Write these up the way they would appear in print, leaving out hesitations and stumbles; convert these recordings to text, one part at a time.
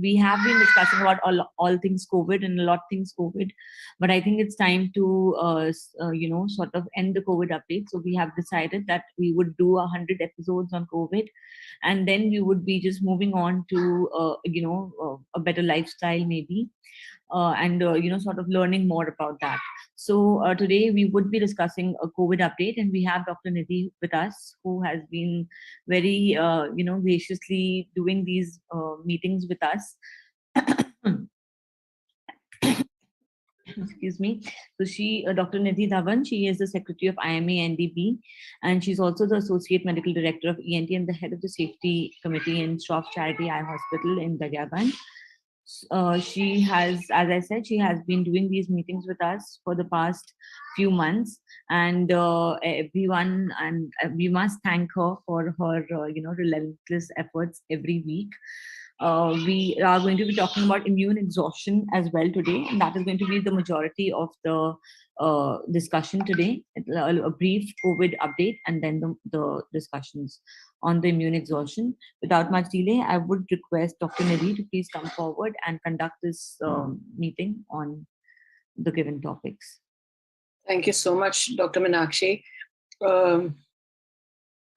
we have been discussing about all things COVID and a lot of things COVID, but I think it's time to sort of end the COVID update. So we have decided that we would do 100 episodes on COVID, and then we would be just moving on to a better lifestyle maybe, and sort of learning more about that. So today we would be discussing a COVID update, and we have Dr. Nidhi with us, who has been very graciously doing these meetings with us. Excuse me. So Dr. Nidhi Dhawan, she is the secretary of IMA NDB, and she's also the associate medical director of ENT and the head of the safety committee in Shroff Charity Eye Hospital in Daryaganj. She has, as I said, she has been doing these meetings with us for the past few months, and everyone, and we must thank her for her, relentless efforts every week. We are going to be talking about immune exhaustion as well today, and that is going to be the majority of the discussion today. A brief COVID update, and then the discussions on the immune exhaustion. Without much delay, I would request Dr. Nidhi to please come forward and conduct this meeting on the given topics. Thank you so much, Dr. Meenakshi.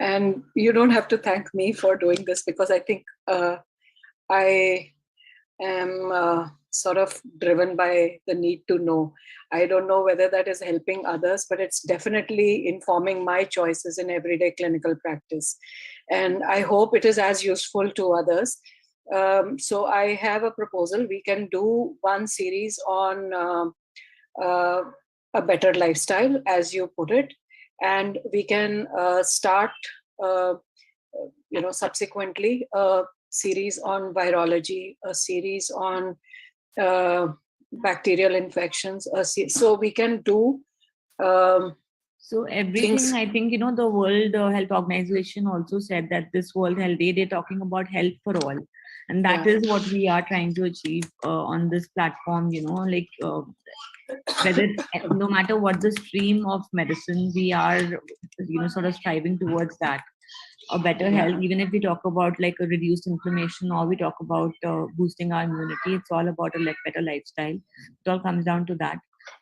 And you don't have to thank me for doing this, because I think I am sort of driven by the need to know. I don't know whether that is helping others, but it's definitely informing my choices in everyday clinical practice. And I hope it is as useful to others. So I have a proposal. We can do one series on a better lifestyle, as you put it, and we can start, subsequently, a series on virology, a series on bacterial infections. So we can do so everything things. I think, the World Health Organization also said that this World Health Day, they're talking about health for all. And that is what we are trying to achieve on this platform, whether, no matter what the stream of medicine, we are, sort of striving towards that. A better health, even if we talk about like a reduced inflammation, or we talk about boosting our immunity, it's all about a better lifestyle. It all comes down to that.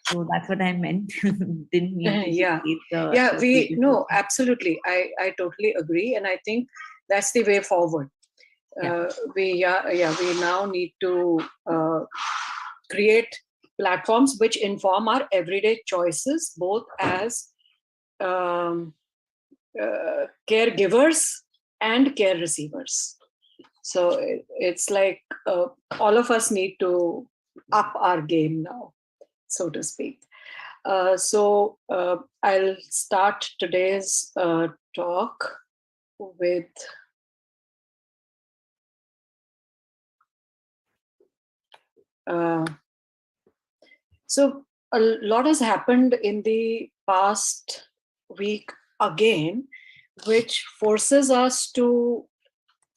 So that's what I meant. Didn't mean to no, absolutely. I totally agree. And I think that's the way forward. We now need to create platforms which inform our everyday choices, both as caregivers and care receivers. So it's like all of us need to up our game now, so to speak. So I'll start today's talk with so a lot has happened in the past week again, which forces us to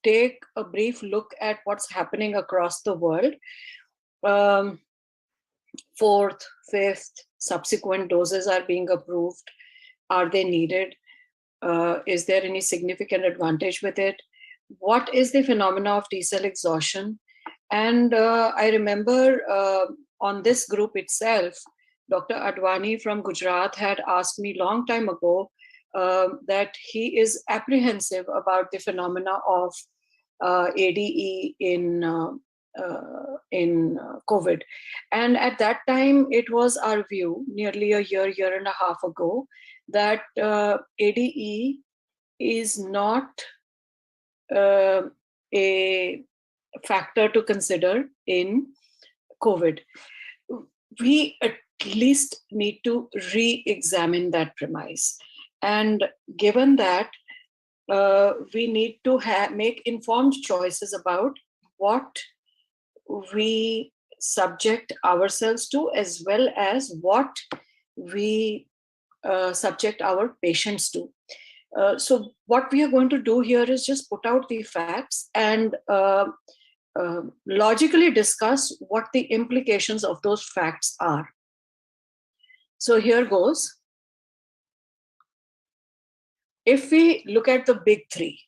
take a brief look at what's happening across the world. Fourth, fifth, subsequent doses are being approved. Are they needed? Is there any significant advantage with it? What is the phenomena of T-cell exhaustion? And I remember on this group itself, Dr. Advani from Gujarat had asked me long time ago that he is apprehensive about the phenomena of ADE in COVID. And at that time, it was our view, nearly a year and a half ago, that ADE is not a factor to consider in COVID. We at least need to re-examine that premise. And given that, we need to make informed choices about what we subject ourselves to, as well as what we subject our patients to. So what we are going to do here is just put out the facts and logically discuss what the implications of those facts are. So here goes. If we look at the big three,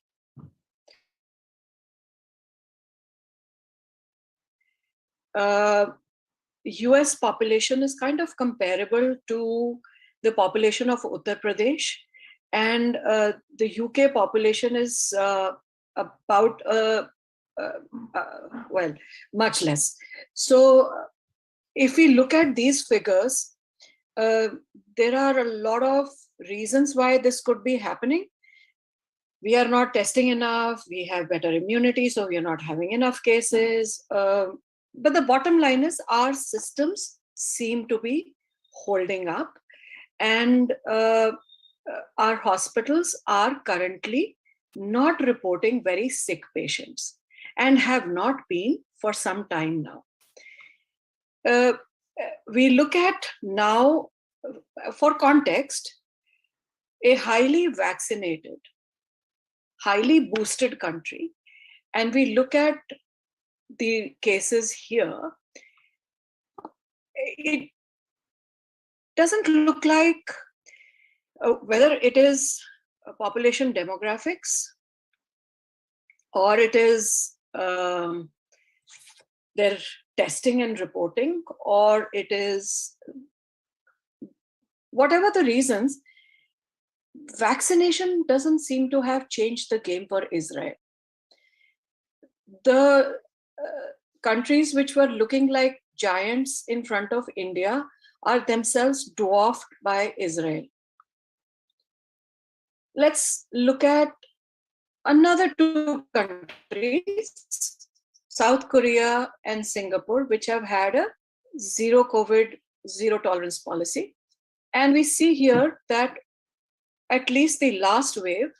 US population is kind of comparable to the population of Uttar Pradesh, and the UK population is about well, much less. So if we look at these figures, there are a lot of reasons why this could be happening. We are not testing enough, we have better immunity, so we are not having enough cases. But the bottom line is our systems seem to be holding up, and our hospitals are currently not reporting very sick patients and have not been for some time now. We look at now, for context, a highly vaccinated, highly boosted country, and we look at the cases here, it doesn't look like whether it is population demographics or it is their testing and reporting, or it is whatever the reasons, vaccination doesn't seem to have changed the game for Israel. The countries which were looking like giants in front of India are themselves dwarfed by Israel. Let's look at another two countries, South Korea and Singapore, which have had a zero COVID, zero tolerance policy. And we see here that at least the last wave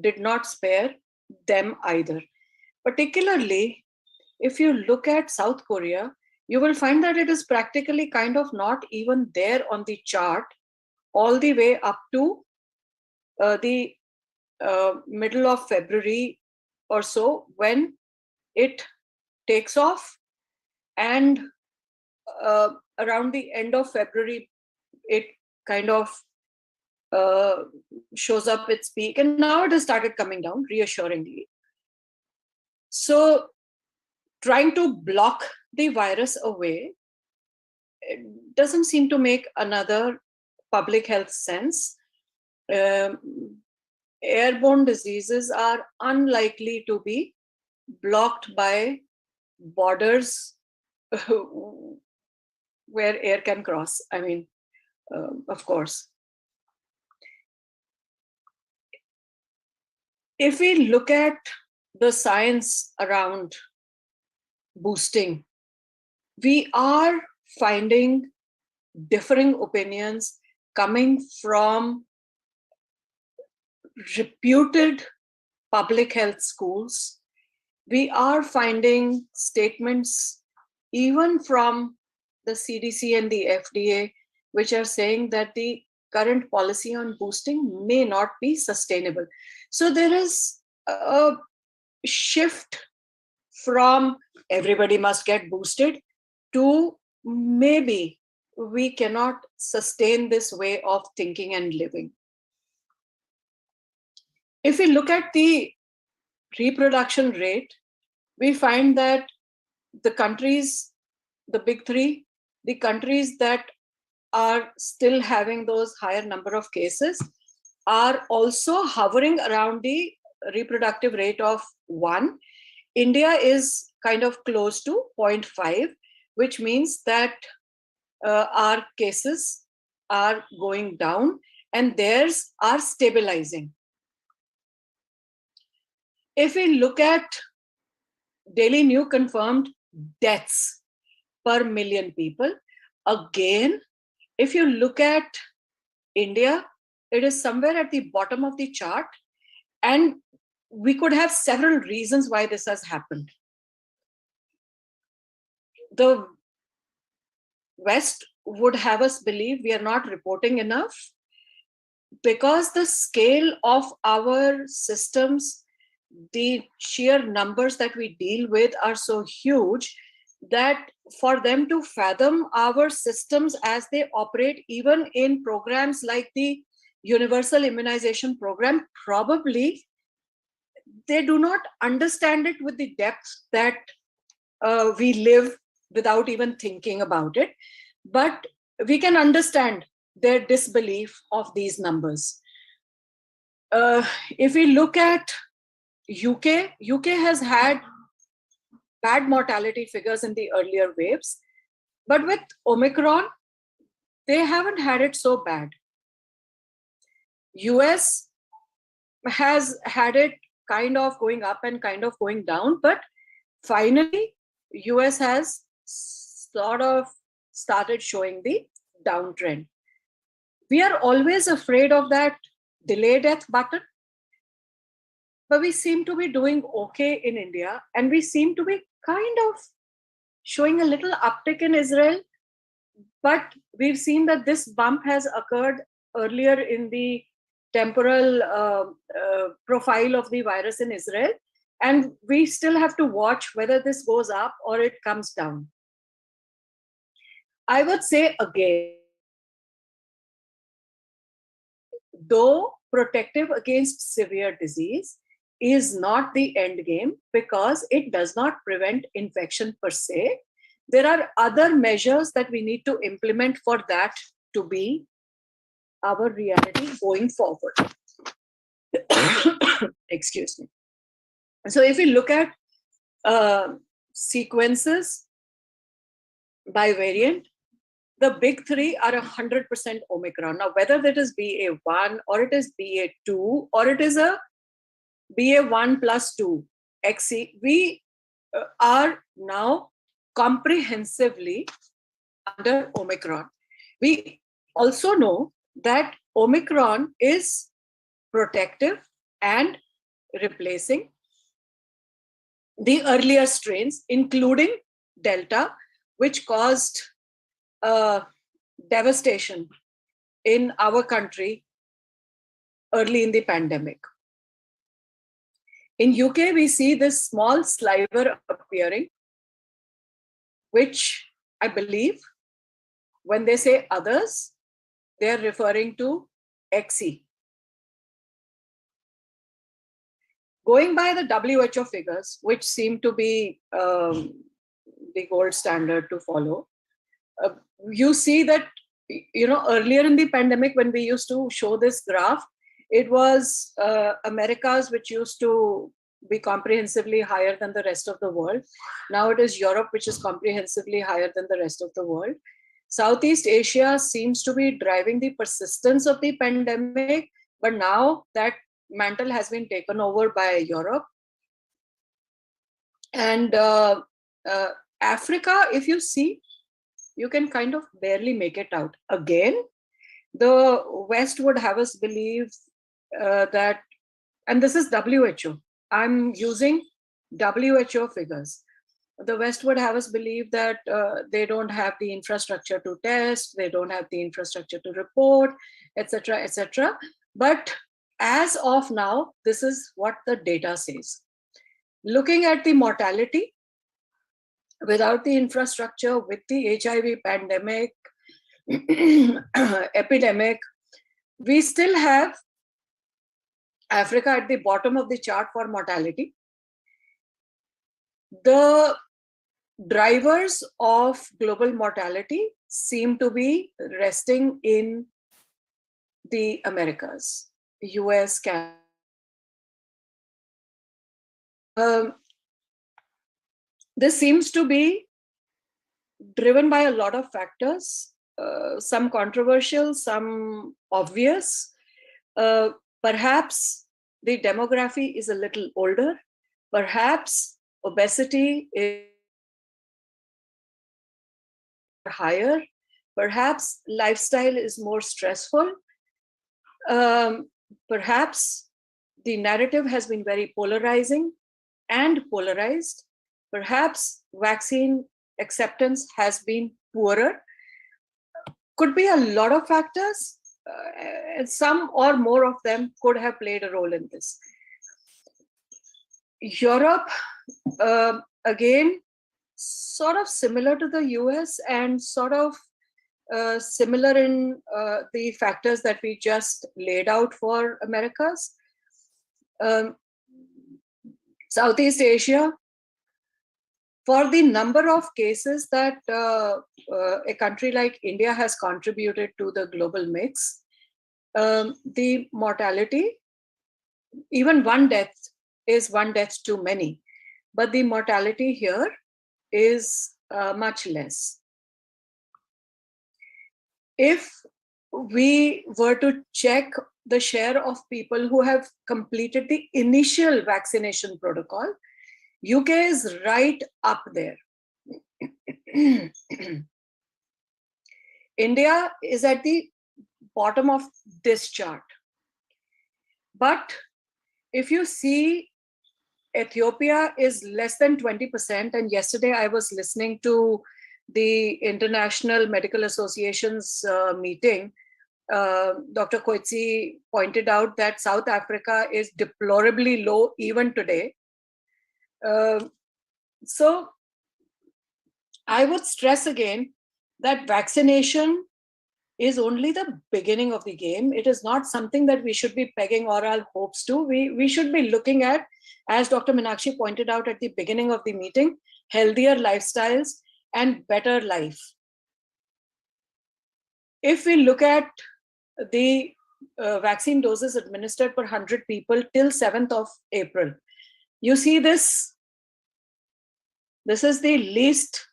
did not spare them either. Particularly, if you look at South Korea, you will find that it is practically kind of not even there on the chart all the way up to the middle of February or so, when it takes off, and around the end of February, it kind of shows up its peak, and now it has started coming down reassuringly. So trying to block the virus away, it doesn't seem to make another public health sense. Airborne diseases are unlikely to be blocked by borders where air can cross. I mean, of course. If we look at the science around boosting, we are finding differing opinions coming from reputed public health schools. We are finding statements even from the CDC and the FDA, which are saying that the current policy on boosting may not be sustainable. So there is a shift from everybody must get boosted to maybe we cannot sustain this way of thinking and living. If we look at the reproduction rate, we find that the countries, the big three, the countries that are still having those higher number of cases are also hovering around the reproductive rate of 1. India is kind of close to 0.5, which means that our cases are going down and theirs are stabilizing. If we look at daily new confirmed deaths per million people, again, if you look at India, it is somewhere at the bottom of the chart, and we could have several reasons why this has happened. The West would have us believe we are not reporting enough because the scale of our systems, the sheer numbers that we deal with are so huge that for them to fathom our systems as they operate, even in programs like the Universal Immunization Program, probably they do not understand it with the depth that we live without even thinking about it. But we can understand their disbelief of these numbers. If we look at UK has had bad mortality figures in the earlier waves, but with Omicron, they haven't had it so bad. US has had it kind of going up and kind of going down, but finally, US has sort of started showing the downtrend. We are always afraid of that delay death button, but we seem to be doing okay in India, and we seem to be kind of showing a little uptick in Israel. But we've seen that this bump has occurred earlier in the temporal profile of the virus in Israel. And we still have to watch whether this goes up or it comes down. I would say again, though protective against severe disease is not the end game, because it does not prevent infection per se, there are other measures that we need to implement for that to be our reality going forward. Excuse me. So if we look at sequences by variant, the big three are 100% Omicron. Now, whether that is BA1 or it is BA2 or it is a BA1 plus 2 XC, we are now comprehensively under Omicron. We also know that Omicron is protective and replacing the earlier strains, including Delta, which caused devastation in our country early in the pandemic. In UK, we see this small sliver appearing, which I believe when they say others, they're referring to XE. Going by the WHO figures, which seem to be the gold standard to follow, you see that, earlier in the pandemic, when we used to show this graph, it was Americas, which used to be comprehensively higher than the rest of the world. Now it is Europe, which is comprehensively higher than the rest of the world. Southeast Asia seems to be driving the persistence of the pandemic, but now that mantle has been taken over by Europe. And Africa, if you see, you can kind of barely make it out. Again, the West would have us believe that, and this is WHO, I'm using WHO figures. The West would have us believe that they don't have the infrastructure to test, they don't have the infrastructure to report, etc., etc. But as of now, this is what the data says. Looking at the mortality, without the infrastructure, with the HIV pandemic, epidemic, we still have Africa at the bottom of the chart for mortality. The drivers of global mortality seem to be resting in the Americas, US, Canada. This seems to be driven by a lot of factors, some controversial, some obvious. Perhaps the demography is a little older. Perhaps obesity is higher. Perhaps lifestyle is more stressful. Perhaps the narrative has been very polarizing and polarized. Perhaps vaccine acceptance has been poorer. Could be a lot of factors. Some or more of them could have played a role in this. Europe, again, sort of similar to the US and sort of similar in the factors that we just laid out for Americas. Southeast Asia, for the number of cases that a country like India has contributed to the global mix, the mortality, even one death is one death too many, but the mortality here is much less. If we were to check the share of people who have completed the initial vaccination protocol, UK is right up there. India is at the bottom of this chart. But if you see, Ethiopia is less than 20%. And yesterday I was listening to the International Medical Association's meeting. Dr. Koitsi pointed out that South Africa is deplorably low even today. So I would stress again that vaccination is only the beginning of the game. It is not something that we should be pegging all our hopes to. We should be looking at, as Dr. Meenakshi pointed out at the beginning of the meeting, healthier lifestyles and better life. If we look at the vaccine doses administered per 100 people till 7th of April, you see this. This is the least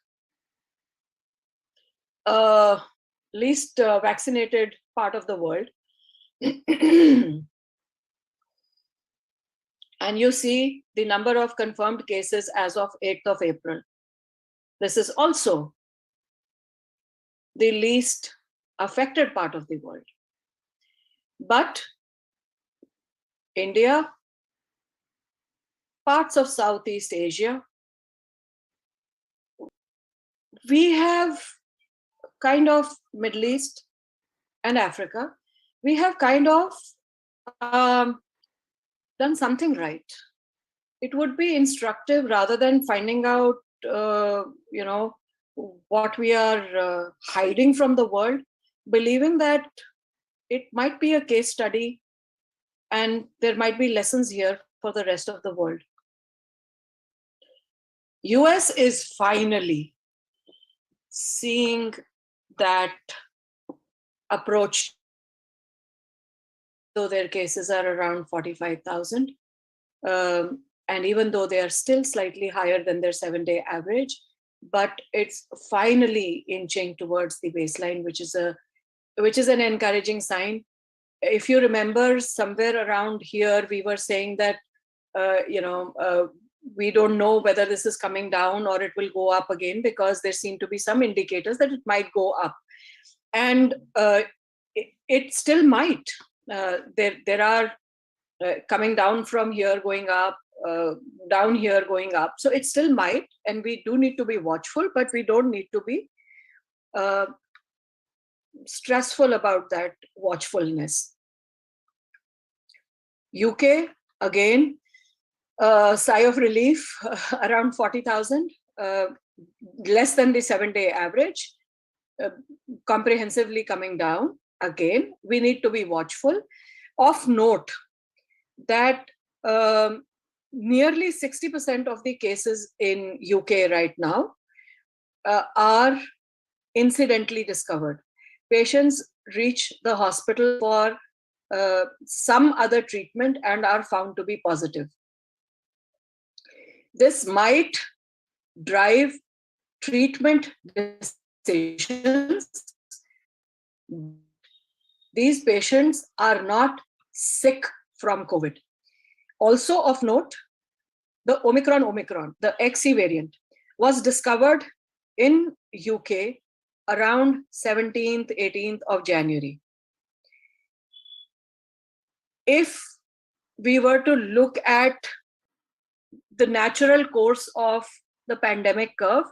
vaccinated part of the world. And you see the number of confirmed cases as of 8th of April. This is also the least affected part of the world. But India, parts of Southeast Asia, we have kind of Middle East and Africa, we have kind of done something right. It would be instructive, rather than finding out, what we are hiding from the world, believing that it might be a case study and there might be lessons here for the rest of the world. US is finally seeing that approach, though their cases are around 45,000. And even though they are still slightly higher than their 7-day average, but it's finally inching towards the baseline, which is an encouraging sign. If you remember, somewhere around here, we were saying that, we don't know whether this is coming down or it will go up again, because there seem to be some indicators that it might go up. And it still might. There are coming down from here, going up, down here, going up. So it still might, and we do need to be watchful, but we don't need to be stressful about that watchfulness. UK, again, sigh of relief, around 40,000, less than the 7-day average, comprehensively coming down. Again, we need to be watchful. Of note that nearly 60% of the cases in UK right now are incidentally discovered. Patients reach the hospital for some other treatment and are found to be positive. This might drive treatment decisions. These patients are not sick from COVID. Also of note, the Omicron, the XE variant, was discovered in UK around 17th, 18th of January. If we were to look at the natural course of the pandemic curve,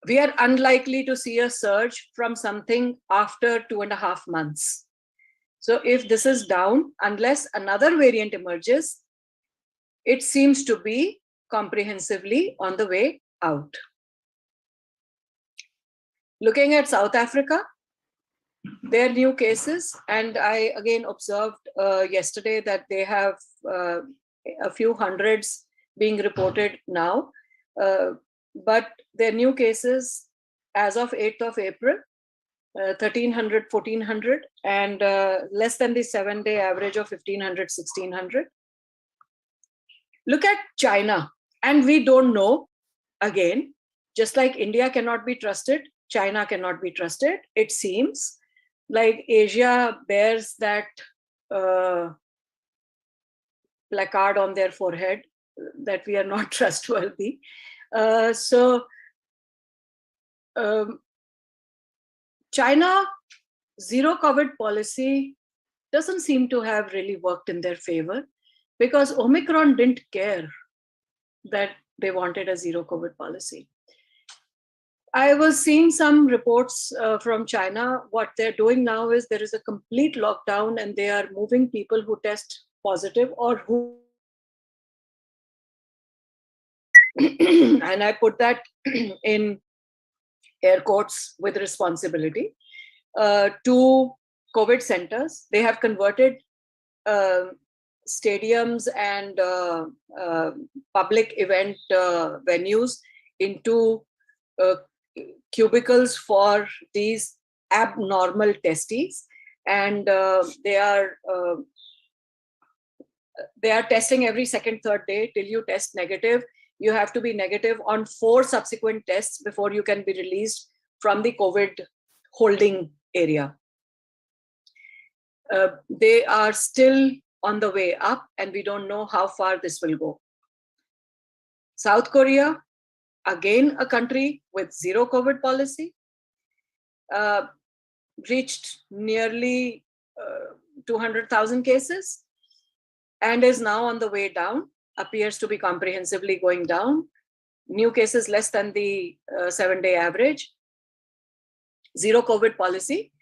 we are unlikely to see a surge from something after 2.5 months. So if this is down, unless another variant emerges, it seems to be comprehensively on the way out. Looking at South Africa, their new cases, and I again observed yesterday that they have a few hundreds being reported now. But their new cases as of 8th of April, 1,300, 1,400, and less than the 7-day average of 1,500, 1,600. Look at China, and we don't know, again, just like India cannot be trusted, China cannot be trusted. It seems like Asia bears that placard on their forehead that we are not trustworthy. China zero COVID policy doesn't seem to have really worked in their favor, because Omicron didn't care that they wanted a zero COVID policy. I was seeing some reports from China. What they're doing now is there is a complete lockdown, and they are moving people who test positive or who and I put that in air quotes with responsibility, to COVID centers. They have converted stadiums and public event venues into cubicles for these abnormal testes, and they are testing every second, third day till you test negative. You have to be negative on 4 subsequent tests before you can be released from the COVID holding area. They are still on the way up, and we don't know how far this will go. South Korea, again a country with zero COVID policy, reached nearly 200,000 cases and is now on the way down, appears to be comprehensively going down. New cases less than the 7-day average. Zero COVID policy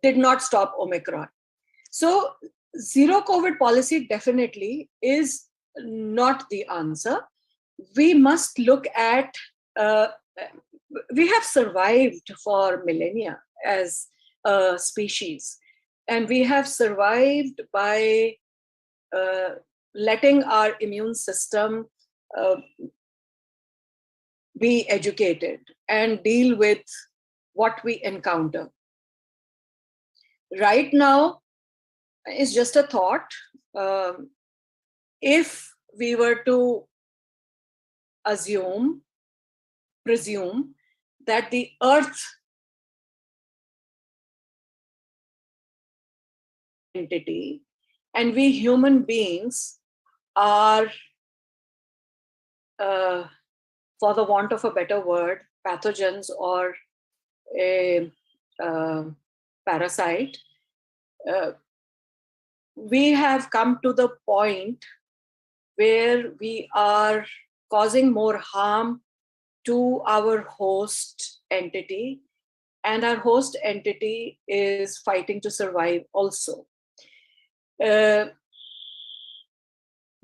did not stop Omicron. So zero COVID policy definitely is not the answer. We must look at, we have survived for millennia as a species, and we have survived by letting our immune system be educated and deal with what we encounter. Right now is just a thought. If we were to presume that the Earth entity and we human beings are, for the want of a better word, pathogens or a parasite, we have come to the point where we are causing more harm to our host entity, and our host entity is fighting to survive also.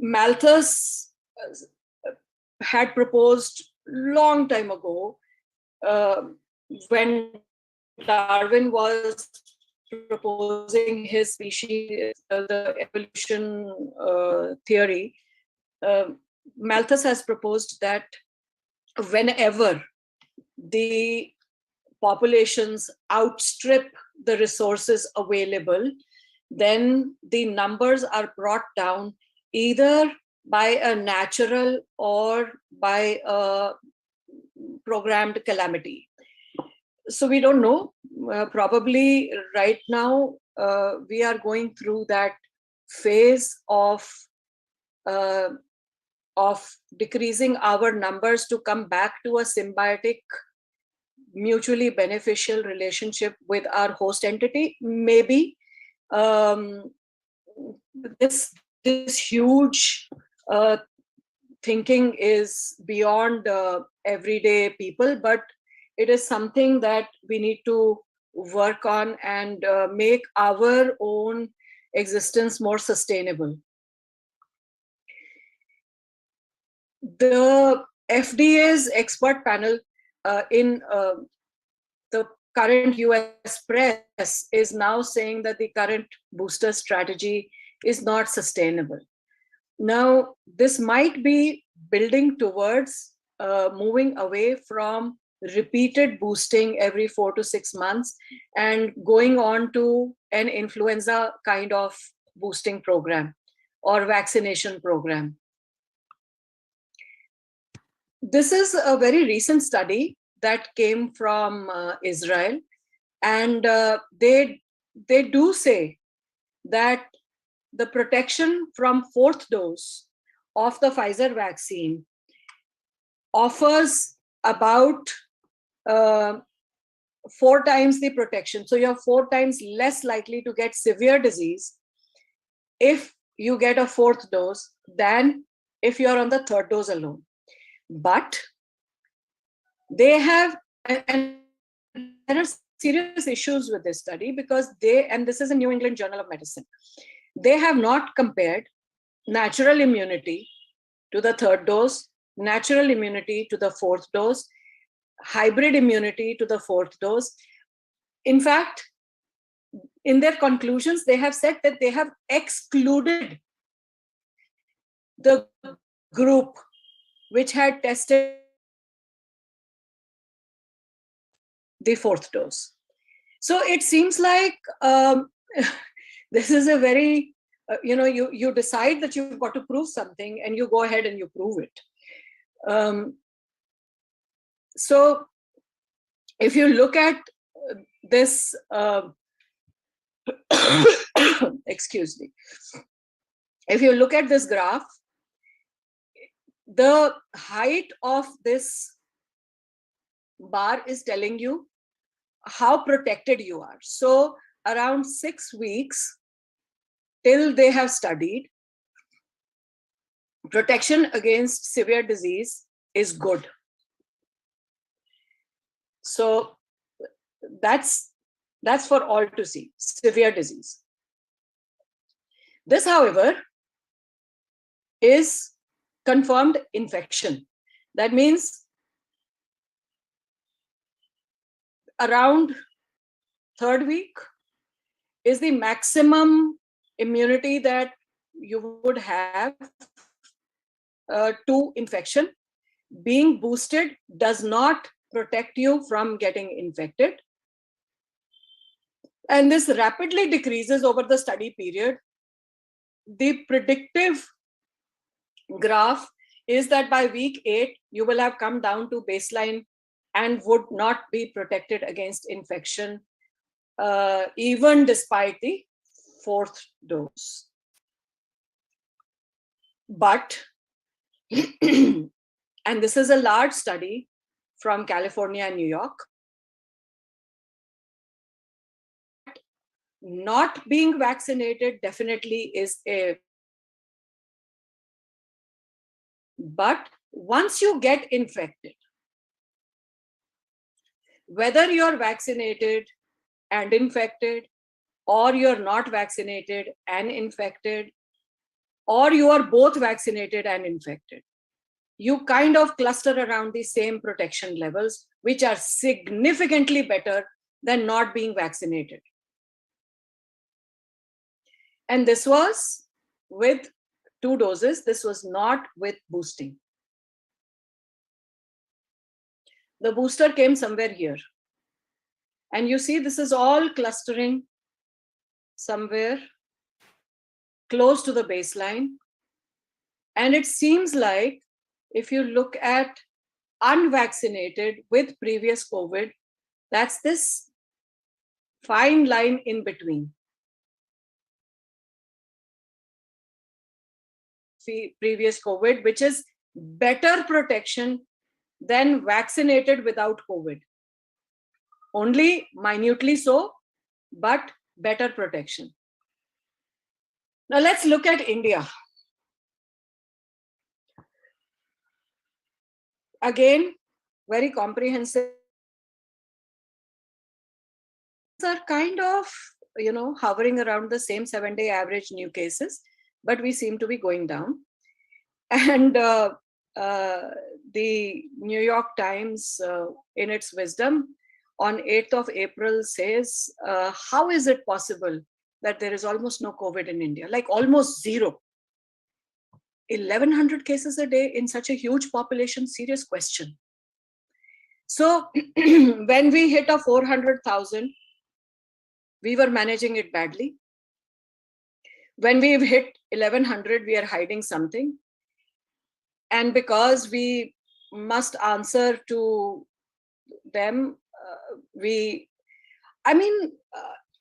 Malthus had proposed long time ago, when Darwin was proposing his species, the evolution theory. Malthus has proposed that whenever the populations outstrip the resources available, then the numbers are brought down either by a natural or by a programmed calamity. So we don't know. Probably right now we are going through that phase of decreasing our numbers to come back to a symbiotic, mutually beneficial relationship with our host entity. Maybe this huge thinking is beyond everyday people, but it is something that we need to work on and make our own existence more sustainable. The FDA's expert panel in the current US press is now saying that the current booster strategy is not sustainable. Now, this might be building towards moving away from repeated boosting every 4 to 6 months and going on to an influenza kind of boosting program or vaccination program. This is a very recent study that came from Israel, and they do say that the protection from fourth dose of the Pfizer vaccine offers about 4 times the protection. So you're 4 times less likely to get severe disease if you get a fourth dose than if you're on the third dose alone. But they have, and there are serious issues with this study because and this is a New England Journal of Medicine, they have not compared natural immunity to the third dose, natural immunity to the fourth dose, hybrid immunity to the fourth dose. In fact, in their conclusions, they have said that they have excluded the group which had tested the fourth dose. So it seems like this is a very, you decide that you've got to prove something and you go ahead and you prove it. So if you look at this, excuse me, if you look at this graph, the height of this bar is telling you how protected you are. So around 6 weeks till they have studied, protection against severe disease is good. So that's for all to see, severe disease. This, however, is confirmed infection. That means around third week is the maximum immunity that you would have to infection. Being boosted does not protect you from getting infected. And this rapidly decreases over the study period. The predictive graph is that by week 8, you will have come down to baseline and would not be protected against infection, even despite the fourth dose. But, and this is a large study from California and New York, not being vaccinated definitely is but once you get infected, whether you're vaccinated and infected, or you're not vaccinated and infected, or you are both vaccinated and infected, you kind of cluster around the same protection levels, which are significantly better than not being vaccinated. And this was with 2 doses. This was not with boosting. The booster came somewhere here. And you see, this is all clustering somewhere close to the baseline. And it seems like if you look at unvaccinated with previous COVID, that's this fine line in between. Previous COVID, which is better protection than vaccinated without COVID. Only minutely so, but better protection. Now let's look at India. Again, very comprehensive. Are kind of, hovering around the same 7-day average new cases, but we seem to be going down. And the New York Times, in its wisdom, on 8th of April says, how is it possible that there is almost no COVID in India? Like almost zero. 1,100 cases a day in such a huge population? Serious question. So when we hit a 400,000, we were managing it badly. When we've hit 1,100, we are hiding something. And because we must answer to them,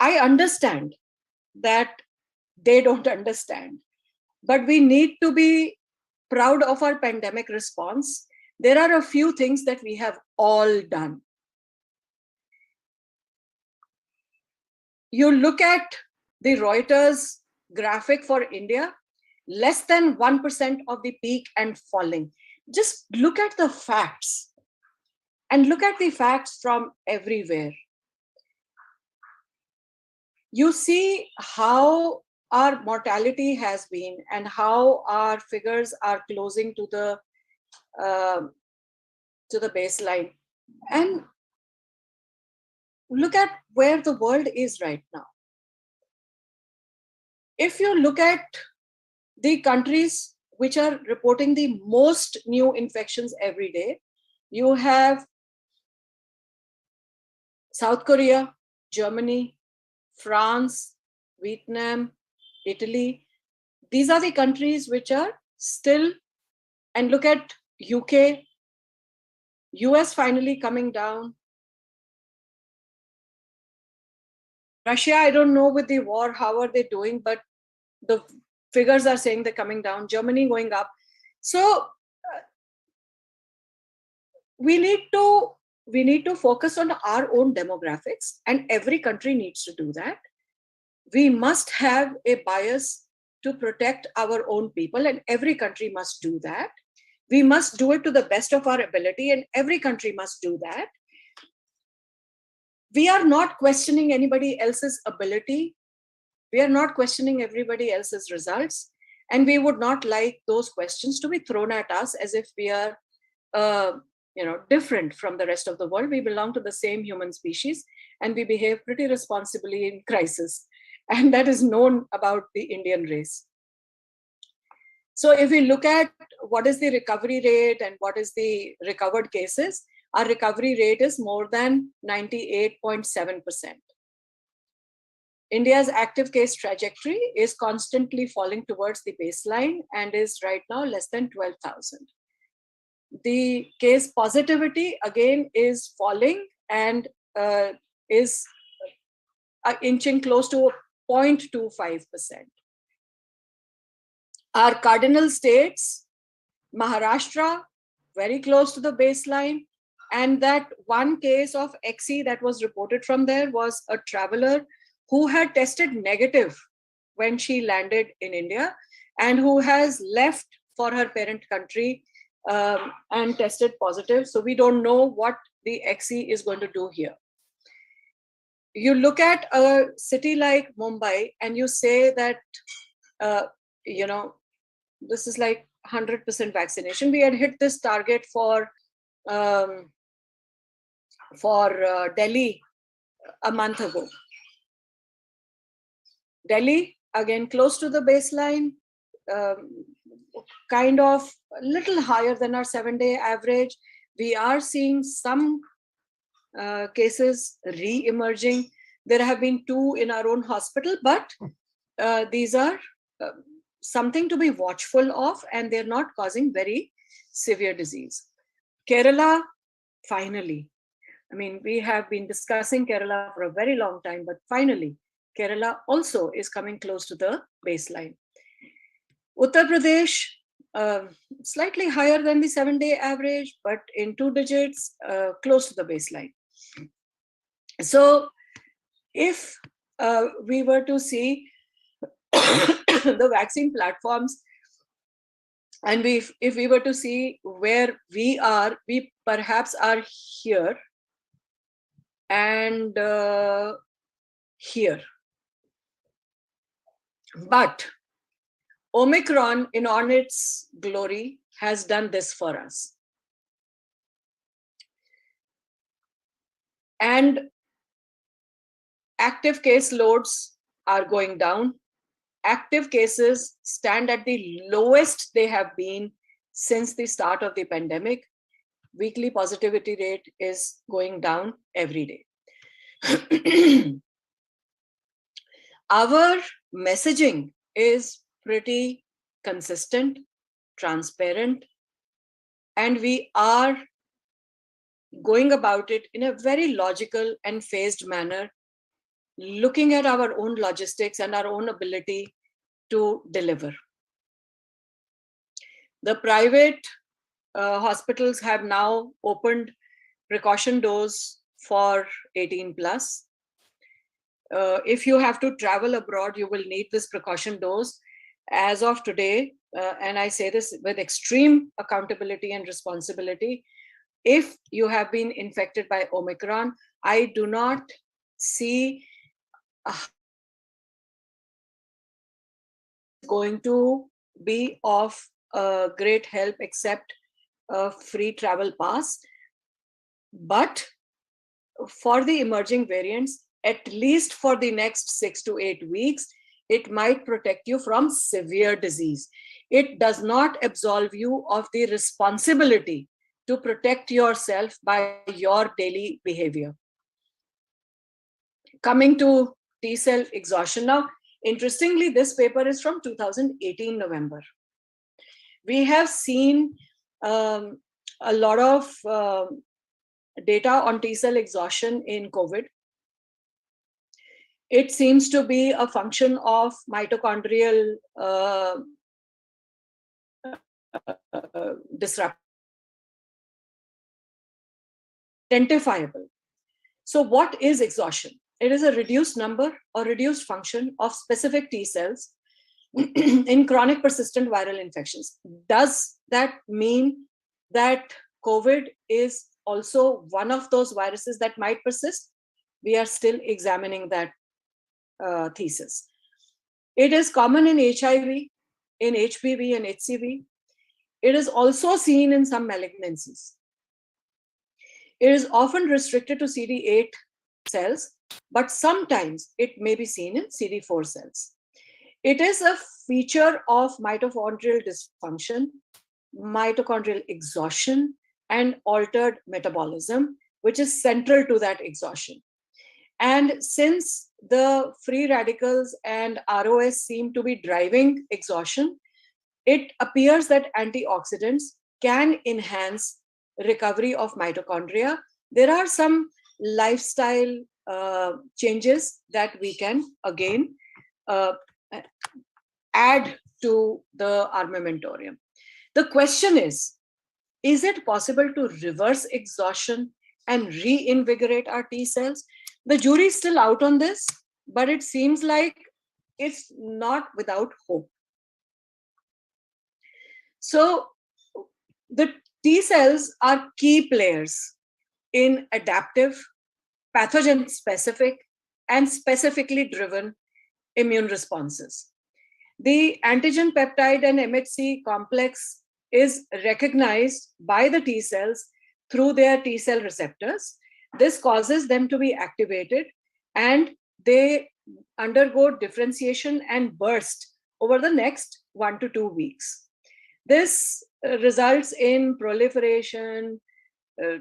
I understand that they don't understand, but we need to be proud of our pandemic response. There are a few things that we have all done. You look at the Reuters graphic for India, less than 1% of the peak and falling. Just look at the facts, and look at the facts from everywhere. You see how our mortality has been and how our figures are closing to the baseline. And look at where the world is right now. If you look at the countries which are reporting the most new infections every day, you have South Korea, Germany, France, Vietnam, Italy. These are the countries which are still, and look at UK, US finally coming down. Russia, I don't know with the war, how are they doing, but the figures are saying they're coming down. Germany going up. So we need to focus on our own demographics, and every country needs to do that. We must have a bias to protect our own people, and every country must do that. We must do it to the best of our ability, and every country must do that. We are not questioning anybody else's ability. We are not questioning everybody else's results. And we would not like those questions to be thrown at us as if we are different from the rest of the world. We belong to the same human species, and we behave pretty responsibly in crisis. And that is known about the Indian race. So if we look at what is the recovery rate and what is the recovered cases, our recovery rate is more than 98.7%. India's active case trajectory is constantly falling towards the baseline and is right now less than 12,000. The case positivity again is falling and is inching close to 0.25%. Our cardinal states, Maharashtra, very close to the baseline. And that one case of XE that was reported from there was a traveler who had tested negative when she landed in India and who has left for her parent country and tested positive. So we don't know what the XE is going to do here. You look at a city like Mumbai and you say that, this is like 100% vaccination. We had hit this target for Delhi a month ago. Delhi, again, close to the baseline, kind of a little higher than our 7-day average. We are seeing some cases re-emerging. There have been 2 in our own hospital, but these are something to be watchful of, and they're not causing very severe disease. Kerala, finally, we have been discussing Kerala for a very long time, but finally, Kerala also is coming close to the baseline. Uttar Pradesh, slightly higher than the 7-day average, but in 2 digits, close to the baseline. So if we were to see the vaccine platforms, and if we were to see where we are, we perhaps are here and here. But Omicron, in on its glory, has done this for us. And active case loads are going down. active cases stand at the lowest they have been since the start of the pandemic. Weekly positivity rate is going down every day. Our messaging is pretty consistent, transparent, and we are going about it in a very logical and phased manner, looking at our own logistics and our own ability to deliver. The private hospitals have now opened precaution dose for 18 plus. If you have to travel abroad, you will need this precaution dose. As of today, and I say this with extreme accountability and responsibility, if you have been infected by Omicron, I do not see going to be of great help except a free travel pass. But for the emerging variants, at least for the next 6 to 8 weeks, it might protect you from severe disease. It does not absolve you of the responsibility to protect yourself by your daily behavior. Coming to T cell exhaustion now, interestingly, this paper is from 2018 November. We have seen a lot of data on T cell exhaustion in COVID. It seems to be a function of mitochondrial disruption. Identifiable. So what is exhaustion? It is a reduced number or reduced function of specific T cells in chronic persistent viral infections. Does that mean that COVID is also one of those viruses that might persist? We are still examining that thesis. It is common in HIV, in HPV and HCV. It is also seen in some malignancies. It is often restricted to CD8 cells, but sometimes it may be seen in CD4 cells. It is a feature of mitochondrial dysfunction, mitochondrial exhaustion, and altered metabolism, which is central to that exhaustion. And since the free radicals and ROS seem to be driving exhaustion, it appears that antioxidants can enhance recovery of mitochondria. There are some lifestyle changes that we can again add to the armamentarium. The question is it possible to reverse exhaustion and reinvigorate our T cells? The jury is still out on this, but it seems like it's not without hope. So the T cells are key players in adaptive, pathogen-specific, and specifically driven immune responses. The antigen peptide and MHC complex is recognized by the T cells through their T cell receptors. This causes them to be activated and they undergo differentiation and burst over the next 1 to 2 weeks. This results in proliferation,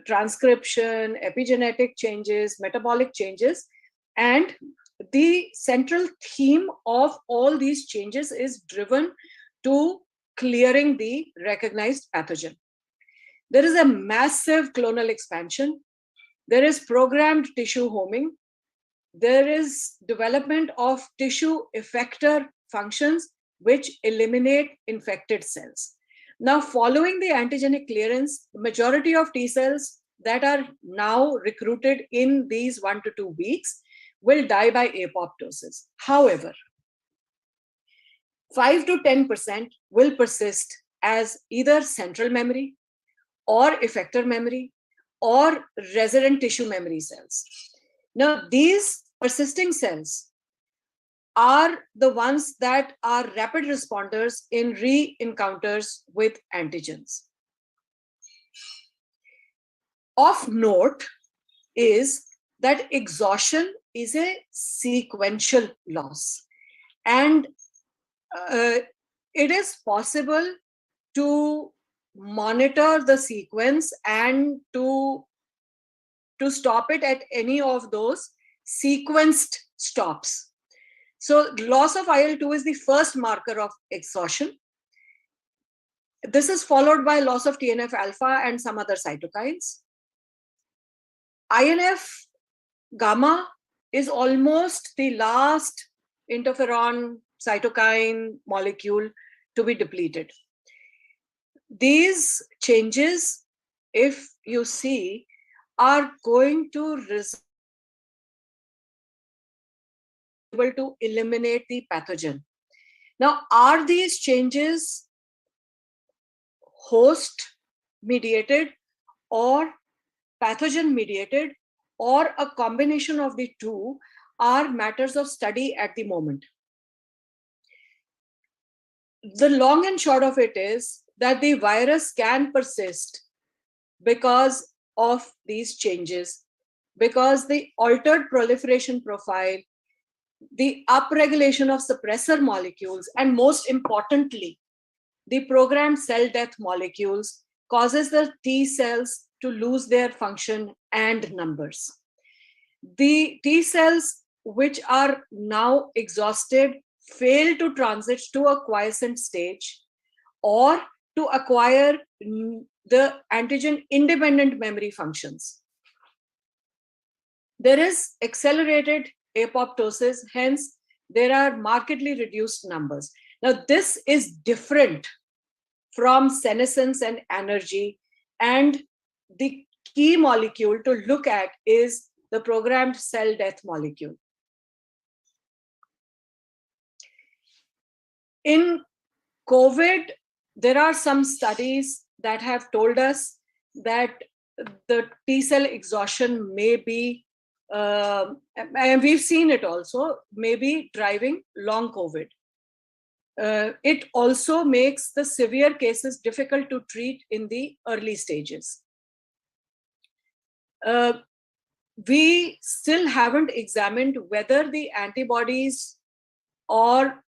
transcription, epigenetic changes, metabolic changes, and the central theme of all these changes is driven to clearing the recognized pathogen. There is a massive clonal expansion. There is programmed tissue homing. There is development of tissue effector functions which eliminate infected cells. Now, following the antigenic clearance, the majority of T cells that are now recruited in these 1 to 2 weeks will die by apoptosis. However, 5 to 10% will persist as either central memory or effector memory or resident tissue memory cells. Now, these persisting cells are the ones that are rapid responders in re-encounters with antigens. Of note is that exhaustion is a sequential loss. And it is possible to monitor the sequence and to stop it at any of those sequenced stops. So loss of IL-2 is the first marker of exhaustion. This is followed by loss of TNF alpha and some other cytokines. INF gamma is almost the last interferon cytokine molecule to be depleted. These changes, if you see, are going to result able to eliminate the pathogen. Now, are these changes host mediated or pathogen mediated, or a combination of the two, are matters of study at the moment. The long and short of it is that the virus can persist because of these changes, because the altered proliferation profile, the upregulation of suppressor molecules, and most importantly, the programmed cell death molecules causes the T cells to lose their function and numbers. The T cells which are now exhausted fail to transit to a quiescent stage or to acquire the antigen independent memory functions. There is accelerated apoptosis, hence there are markedly reduced numbers. Now this is different from senescence and energy, and the key molecule to look at is the programmed cell death molecule. In COVID, there are some studies that have told us that the T cell exhaustion may be, and we've seen it also, may be driving long COVID. It also makes the severe cases difficult to treat in the early stages. We still haven't examined whether the antibodies or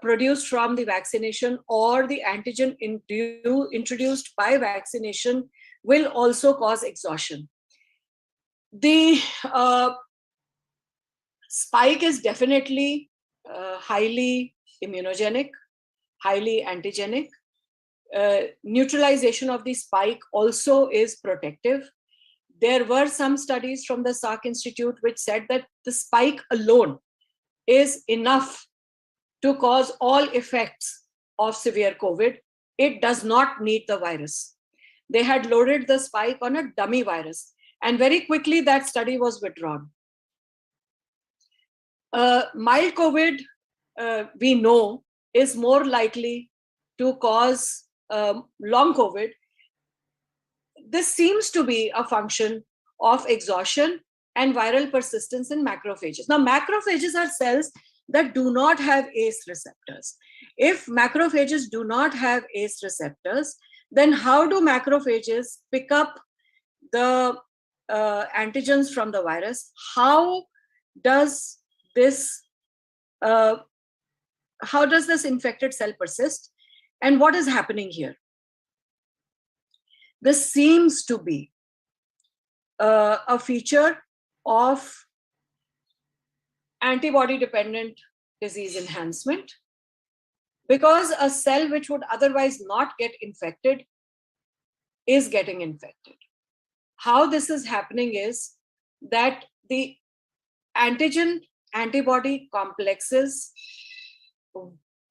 produced from the vaccination or the antigen introduced by vaccination will also cause exhaustion. The spike is definitely highly immunogenic, highly antigenic. Neutralization of the spike also is protective. There were some studies from the Salk Institute which said that the spike alone is enough to cause all effects of severe COVID. It does not need the virus. They had loaded the spike on a dummy virus, and very quickly that study was withdrawn. Mild COVID, we know, is more likely to cause long COVID. This seems to be a function of exhaustion and viral persistence in macrophages. Now, macrophages are cells that do not have ACE receptors. If macrophages do not have ACE receptors, then how do macrophages pick up the antigens from the virus? How does this infected cell persist? And what is happening here? This seems to be a feature of antibody-dependent disease enhancement, because a cell which would otherwise not get infected is getting infected. How this is happening is that the antigen-antibody complexes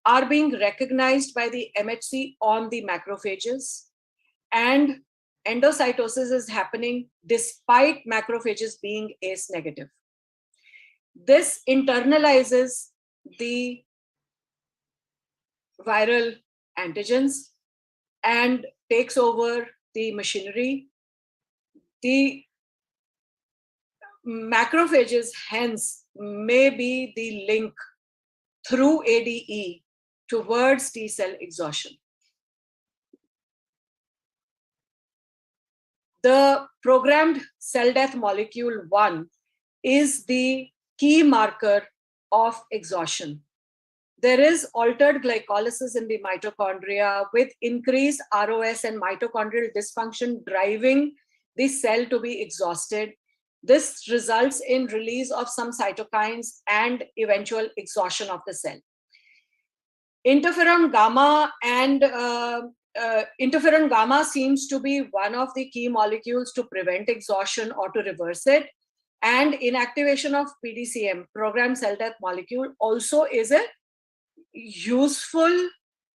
are being recognized by the MHC on the macrophages, and endocytosis is happening despite macrophages being ACE negative. This internalizes the viral antigens and takes over the machinery. The macrophages, hence, may be the link through ADE towards T cell exhaustion. The programmed cell death molecule 1 is the key marker of exhaustion. there is altered glycolysis in the mitochondria with increased ROS and mitochondrial dysfunction driving the cell to be exhausted. This results in release of some cytokines and eventual exhaustion of the cell. Interferon gamma seems to be one of the key molecules to prevent exhaustion or to reverse it. And inactivation of PDCM, programmed cell death molecule, also is a useful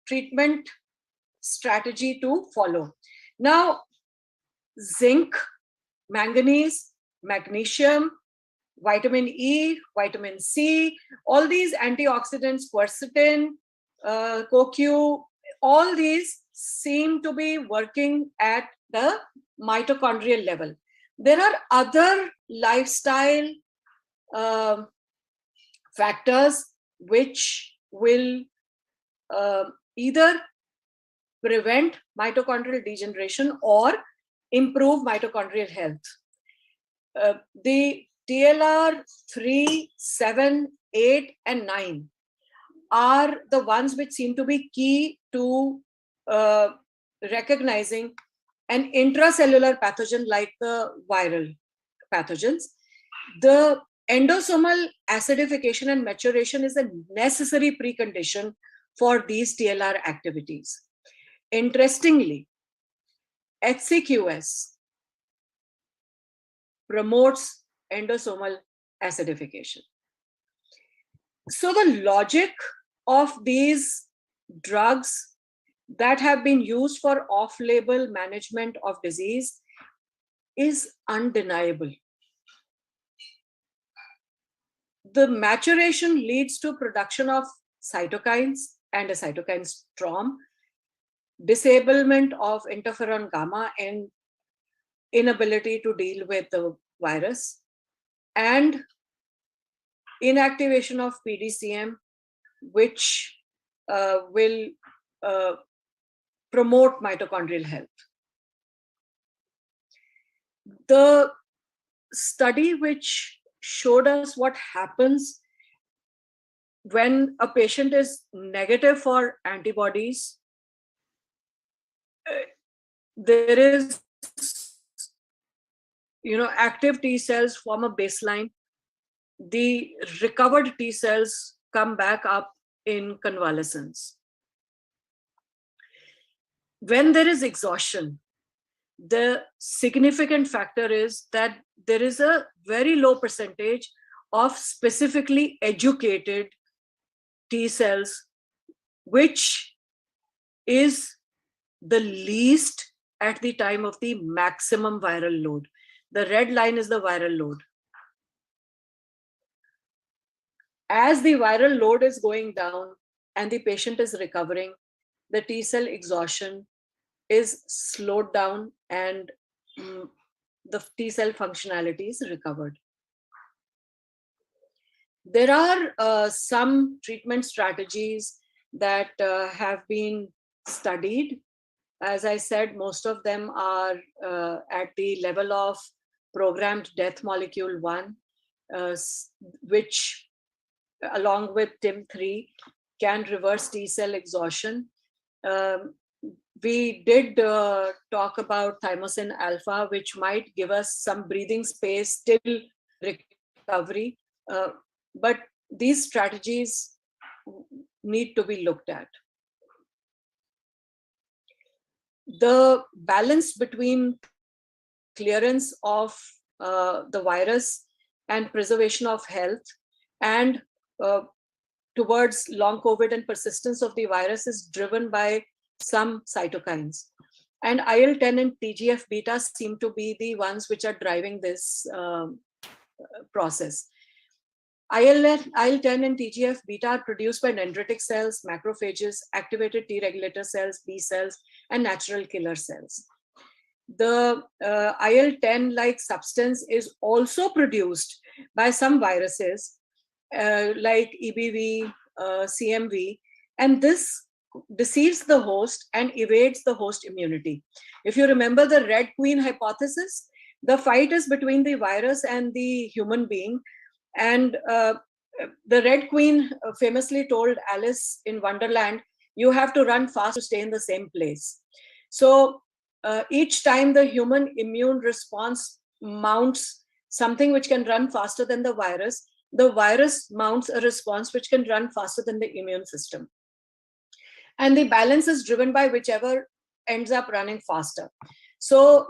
treatment strategy to follow. Now, zinc, manganese, magnesium, vitamin E, vitamin C, all these antioxidants, quercetin, CoQ, all these seem to be working at the mitochondrial level. There are other lifestyle factors which will either prevent mitochondrial degeneration or improve mitochondrial health. The TLR 3, 7, 8, and 9 are the ones which seem to be key to recognizing an intracellular pathogen like the viral pathogens. The endosomal acidification and maturation is a necessary precondition for these TLR activities. Interestingly, HCQS promotes endosomal acidification. So the logic of these drugs that have been used for off-label management of disease is undeniable. The maturation leads to production of cytokines and a cytokine storm, disablement of interferon gamma and inability to deal with the virus, and inactivation of PDCM, which will promote mitochondrial health. The study which showed us what happens when a patient is negative for antibodies, there is, active T cells form a baseline. The recovered T cells come back up in convalescence. When there is exhaustion, the significant factor is that there is a very low percentage of specifically educated T cells, which is the least at the time of the maximum viral load. The red line is the viral load. As the viral load is going down and the patient is recovering, the T cell exhaustion is slowed down and the T cell functionality is recovered. There are some treatment strategies that have been studied. As I said, most of them are at the level of programmed death molecule 1, which along with TIM3 can reverse T cell exhaustion. We did talk about thymosin alpha, which might give us some breathing space till recovery. But these strategies need to be looked at. The balance between clearance of the virus and preservation of health and towards long COVID and persistence of the virus is driven by some cytokines. And IL-10 and TGF-beta seem to be the ones which are driving this process. IL-10 and TGF-beta are produced by dendritic cells, macrophages, activated T regulator cells, B cells, and natural killer cells. The IL-10-like substance is also produced by some viruses like EBV, CMV, and this deceives the host and evades the host immunity. If you remember the Red Queen hypothesis, the fight is between the virus and the human being, and the Red Queen famously told Alice in Wonderland, you have to run fast to stay in the same place. So each time the human immune response mounts something which can run faster than the virus mounts a response which can run faster than the immune system. And the balance is driven by whichever ends up running faster. So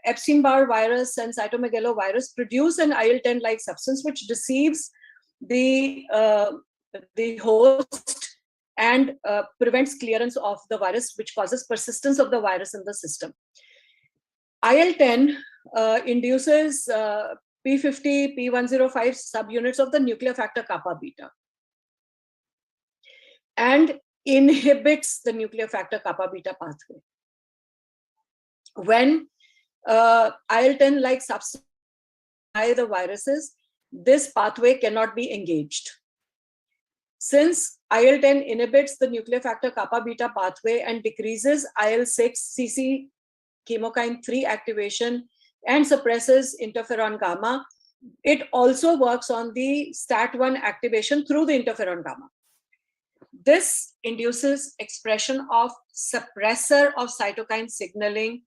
Epstein-Barr virus and cytomegalovirus produce an IL-10-like substance which deceives the host and prevents clearance of the virus, which causes persistence of the virus in the system. IL-10 induces P50, P105 subunits of the nuclear factor kappa beta and inhibits the nuclear factor kappa beta pathway. When IL-10 like substance by the viruses, this pathway cannot be engaged. Since IL-10 inhibits the nuclear factor kappa beta pathway and decreases IL-6 CC chemokine 3 activation and suppresses interferon gamma, it also works on the STAT1 activation through the interferon gamma. This induces expression of suppressor of cytokine signaling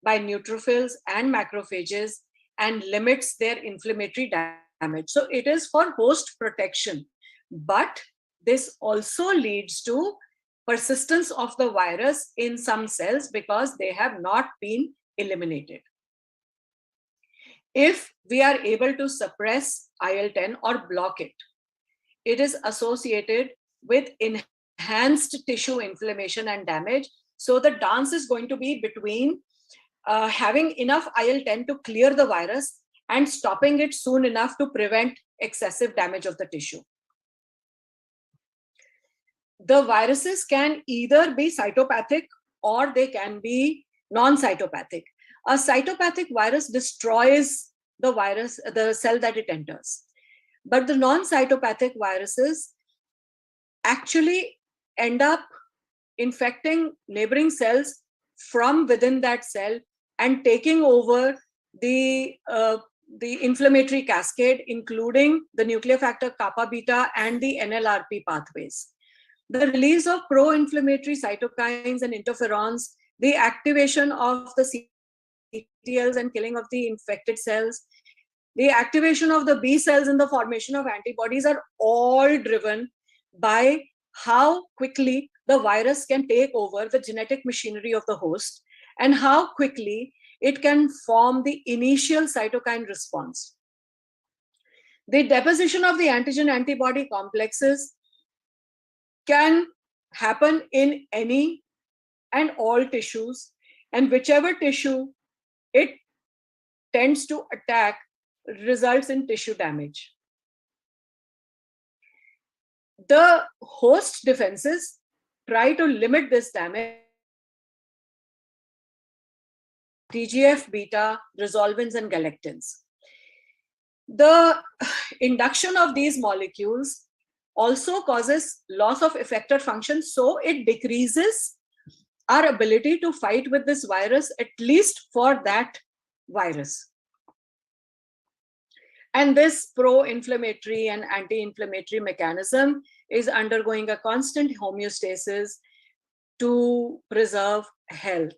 by neutrophils and macrophages and limits their inflammatory damage. So it is for host protection, but this also leads to persistence of the virus in some cells because they have not been eliminated. If we are able to suppress IL-10 or block it, it is associated with enhanced tissue inflammation and damage. So the dance is going to be between having enough IL-10 to clear the virus and stopping it soon enough to prevent excessive damage of the tissue. The viruses can either be cytopathic or they can be non-cytopathic. A cytopathic virus destroys the cell that it enters. But the non-cytopathic viruses actually end up infecting neighboring cells from within that cell and taking over the inflammatory cascade, including the nuclear factor kappa beta and the NLRP pathways. The release of pro-inflammatory cytokines and interferons, the activation of the CTLs and killing of the infected cells, the activation of the B cells and the formation of antibodies are all driven by how quickly the virus can take over the genetic machinery of the host and how quickly it can form the initial cytokine response. The deposition of the antigen-antibody complexes can happen in any and all tissues, and whichever tissue it tends to attack results in tissue damage. The host defenses try to limit this damage. TGF beta, resolvins, and galactins. The induction of these molecules also causes loss of effector function, so it decreases our ability to fight with this virus, at least for that virus. And this pro-inflammatory and anti-inflammatory mechanism is undergoing a constant homeostasis to preserve health.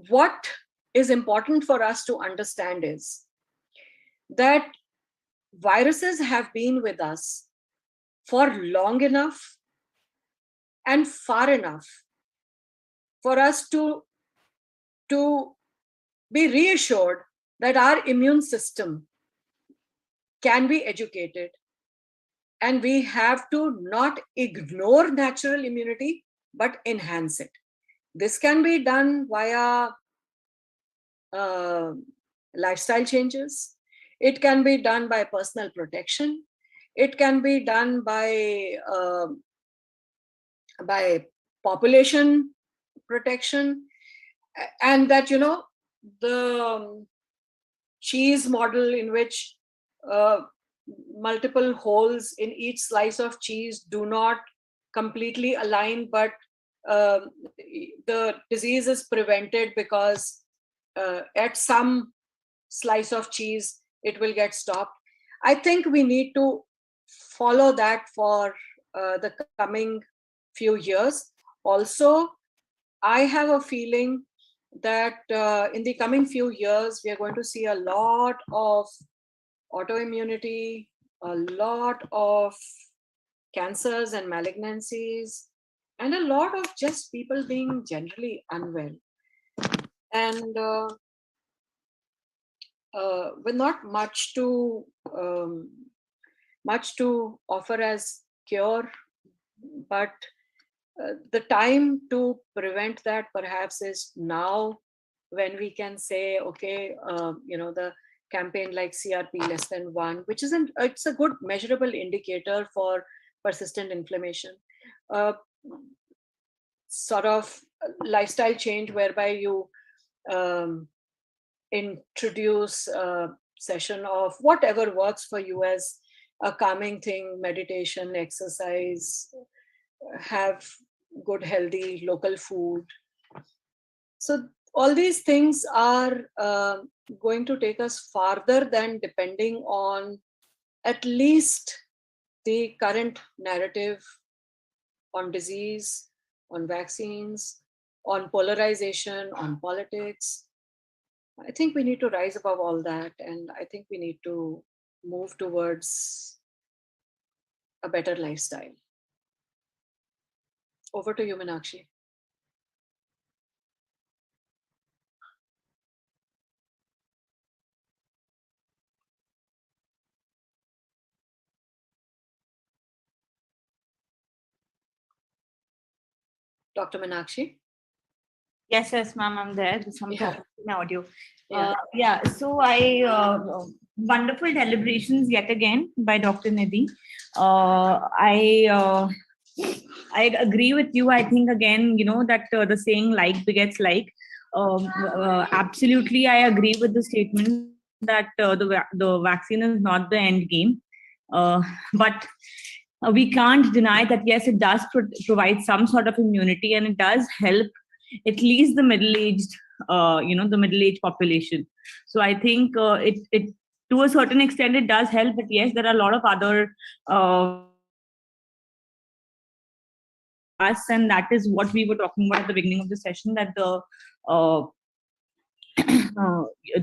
What is important for us to understand is that viruses have been with us for long enough and far enough for us to be reassured that our immune system can be educated, and we have to not ignore natural immunity but enhance it. This can be done via lifestyle changes. It can be done by personal protection. It can be done by population protection. And that, the cheese model in which multiple holes in each slice of cheese do not completely align, but the disease is prevented because at some slice of cheese, it will get stopped. I think we need to follow that for the coming few years. Also, I have a feeling that in the coming few years, we are going to see a lot of autoimmunity, a lot of cancers and malignancies, and a lot of just people being generally unwell. And with not much to offer as cure, but the time to prevent that perhaps is now, when we can say, okay, the campaign like CRP less than 1, which it's a good measurable indicator for persistent inflammation. Sort of lifestyle change whereby you introduce a session of whatever works for you as a calming thing, meditation, exercise, have good, healthy, local food. So all these things are going to take us farther than depending on at least the current narrative on disease, on vaccines, on polarization, on politics. I think we need to rise above all that, and I think we need to move towards a better lifestyle. Over to you, Meenakshi. Dr. Meenakshi? Yes, ma'am, I'm there. There's some problem in audio. Yeah. So wonderful deliberations yet again by Dr. Nidhi. I agree with you. I think again, that the saying like begets like. Absolutely, I agree with the statement that the vaccine is not the end game. But we can't deny that, yes, it does provide some sort of immunity, and it does help at least the middle-aged, the middle-aged population. So I think it to a certain extent it does help, but yes, there are a lot of other us, and that is what we were talking about at the beginning of the session, that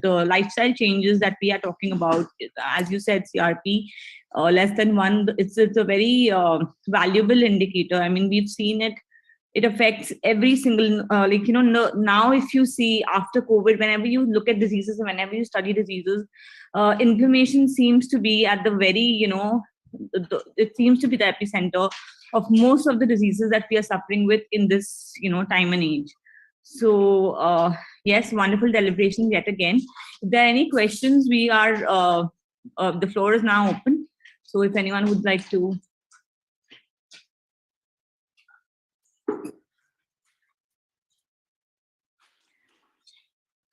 the lifestyle changes that we are talking about, as you said, CRP less than 1, it's a very valuable indicator. I mean, we've seen it affects every single now if you see after COVID, whenever you look at diseases and whenever you study diseases, inflammation seems to be at the very it seems to be the epicenter of most of the diseases that we are suffering with in this time and age. So yes, wonderful deliberations yet again. If there are any questions, we are the floor is now open, so if anyone would like to.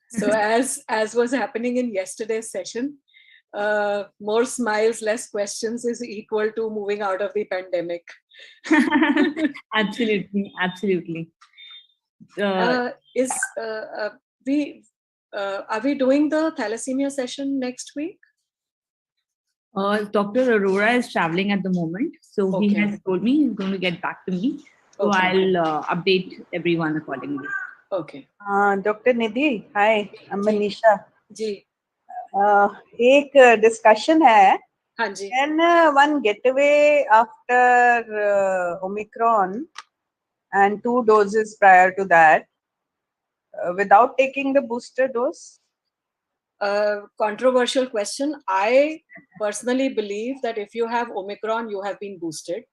So as was happening in yesterday's session, more smiles, less questions is equal to moving out of the pandemic. Absolutely. Are we doing the thalassemia session next week? Dr. Arora is traveling at the moment, so Okay. He has told me he's going to get back to me. So Okay. I'll update everyone accordingly. Okay. Dr. Nidhi, hi, I'm Manisha. जी. एक discussion है. हाँ जी. Can one get away after Omicron and 2 doses prior to that without taking the booster dose? Controversial question. I personally believe that if you have Omicron, you have been boosted.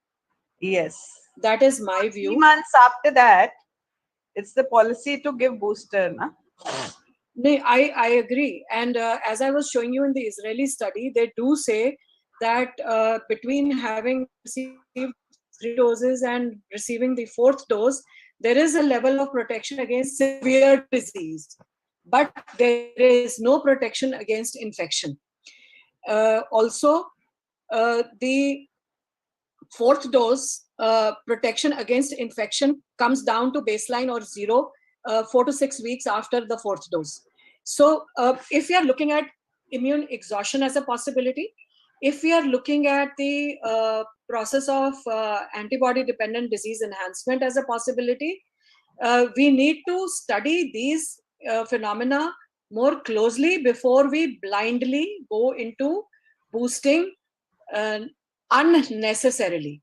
Yes. That is my view. 3 months after that, it's the policy to give booster, na? No, I agree. And as I was showing you in the Israeli study, they do say that between having received 3 doses and receiving the 4th dose, there is a level of protection against severe disease, but there is no protection against infection. Also, the 4th dose protection against infection comes down to baseline or 0 4 to 6 weeks after the 4th dose. So if we are looking at immune exhaustion as a possibility, if we are looking at the process of antibody-dependent disease enhancement as a possibility, we need to study these phenomena more closely before we blindly go into boosting unnecessarily.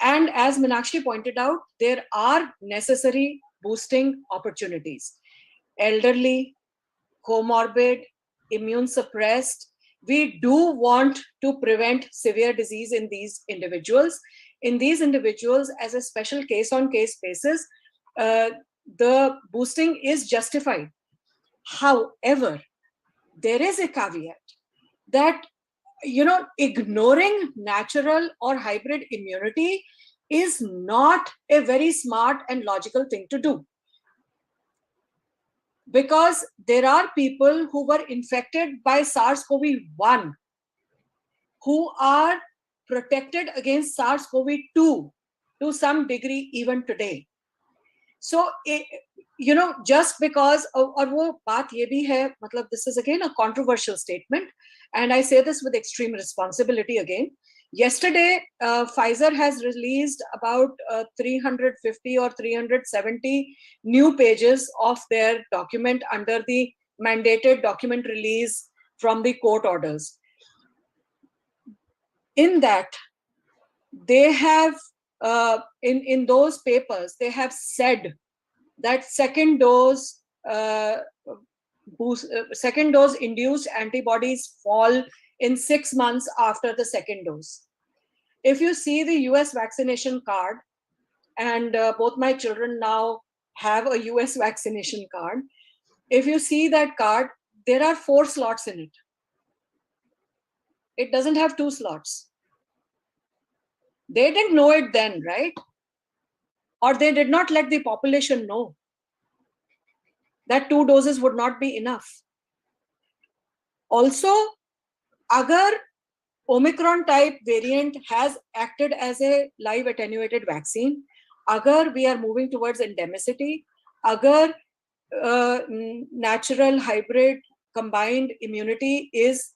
And as Meenakshi pointed out, there are necessary boosting opportunities. Elderly, comorbid, immune suppressed. We do want to prevent severe disease in these individuals. In these individuals, as a special case-on-case basis, the boosting is justified. However, there is a caveat that, you know, ignoring natural or hybrid immunity is not a very smart and logical thing to do. Because there are people who were infected by SARS-CoV-1 who are protected against SARS-CoV-2 to some degree even today. So, you know, just because, और वो बात ये भी है, मतलब this is again a controversial statement, and I say this with extreme responsibility again. Yesterday, Pfizer has released about 350 or 370 new pages of their document under the mandated document release from the court orders. In that, they have, in those papers, they have said that second dose induced antibodies fall in 6 months after the second dose. If you see the US vaccination card, and both my children now have a US vaccination card, if you see that card, there are 4 slots in it. It doesn't have 2 slots. They didn't know it then, right? Or they did not let the population know that 2 doses would not be enough. Also, agar Omicron type variant has acted as a live attenuated vaccine, agar we are moving towards endemicity, agar natural hybrid combined immunity is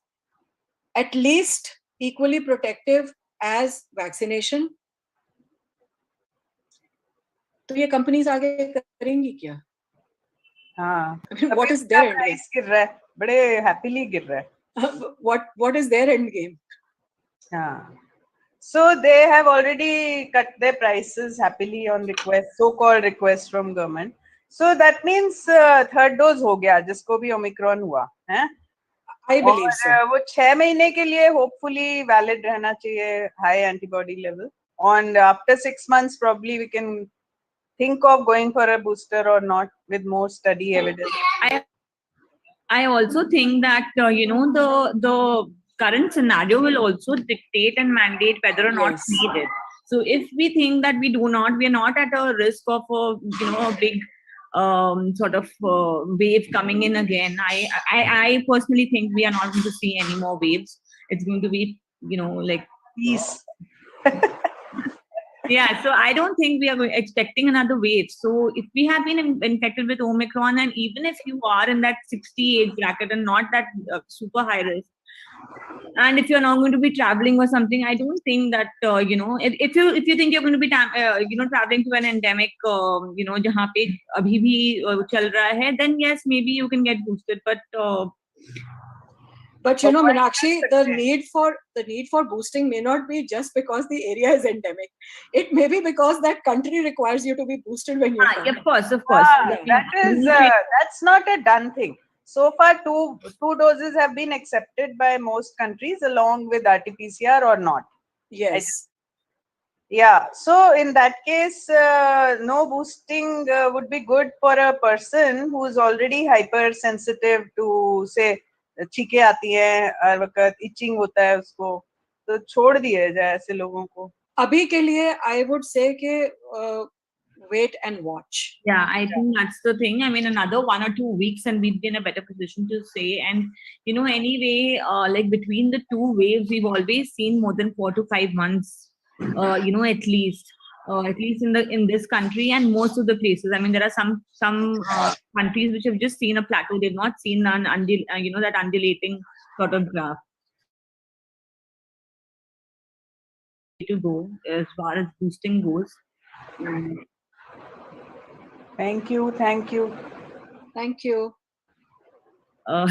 at least equally protective as vaccination, तो ये companies आगे करेंगी क्या? हाँ, what is their end price गिर रहा है, बड़े happily गिर रहा है. What is their end game? हाँ. So they have already cut their prices happily on request, so-called request from government. So that means third dose हो गया जिसको भी Omicron हुआ, हैं? I believe so. वो 6 महीने के लिए hopefully valid रहना चाहिए high antibody level. And after 6 months, probably we can think of going for a booster or not with more study evidence. I also think that you know, the current scenario will also dictate and mandate whether or not needed. So if we think that we are not at a risk of a big sort of wave coming in again, I personally think we are not going to see any more waves. It's going to be, you know, like peace. Yeah, so I don't think we are expecting another wave. So if we have been infected with Omicron, and even if you are in that 60 age bracket and not that super high risk, and if you're not going to be traveling or something, I don't think that you know, if you think you're going to be traveling to an endemic, you know, jahan pe abhi bhi chal raha hai, then yes, maybe you can get boosted, But you know, Meenakshi, the need for boosting may not be just because the area is endemic. It may be because that country requires you to be boosted when you come. Of course. That's not a done thing. So far, two doses have been accepted by most countries along with RT-PCR or not. Yes. Yeah. So in that case, no boosting would be good for a person who is already hypersensitive to, say, छींके आती हैं हर वक्त, itching होता है उसको, तो छोड़ दिया जाए ऐसे लोगों को. अभी के लिए I would say कि wait and watch. Yeah, I think that's the thing. I mean, another 1 or 2 weeks and we'd be in a better position to say. And, you know, anyway, like between the 2 waves, we've always seen more than 4 to 5 months, you know, at least. at least in this country and most of the places. I mean, there are some countries which have just seen a plateau. They've not seen that undulating sort of graph. To go as far as boosting goes. And Thank you. Thank you. uh,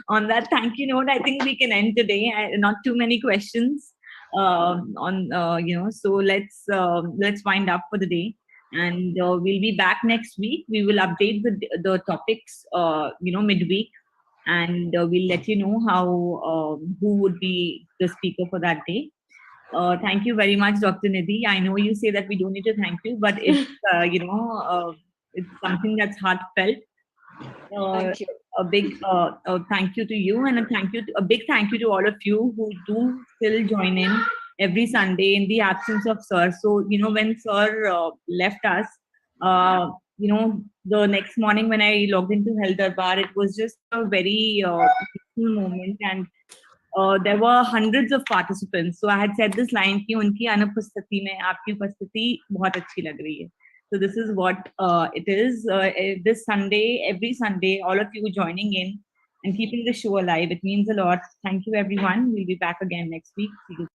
on that thank you note, I think we can end today. Not too many questions. So let's wind up for the day, and we'll be back next week. We will update the topics, midweek, and we'll let you know how who would be the speaker for that day. Thank you very much, Dr. Nidhi. I know you say that we don't need to thank you, but it's it's something that's heartfelt. Thank you. A big thank you to you, and a big thank you to all of you who do still join in every Sunday in the absence of Sir. So when Sir left us, the next morning when I logged into Health Darbar, it was just a very peaceful moment, and there were hundreds of participants. So I had said this line कि उनकी अनुपस्थिति में आपकी उपस्थिति बहुत अच्छी लग रही है. So this is what it is. This Sunday, every Sunday, all of you joining in and keeping the show alive. It means a lot. Thank you, everyone. We'll be back again next week. See you.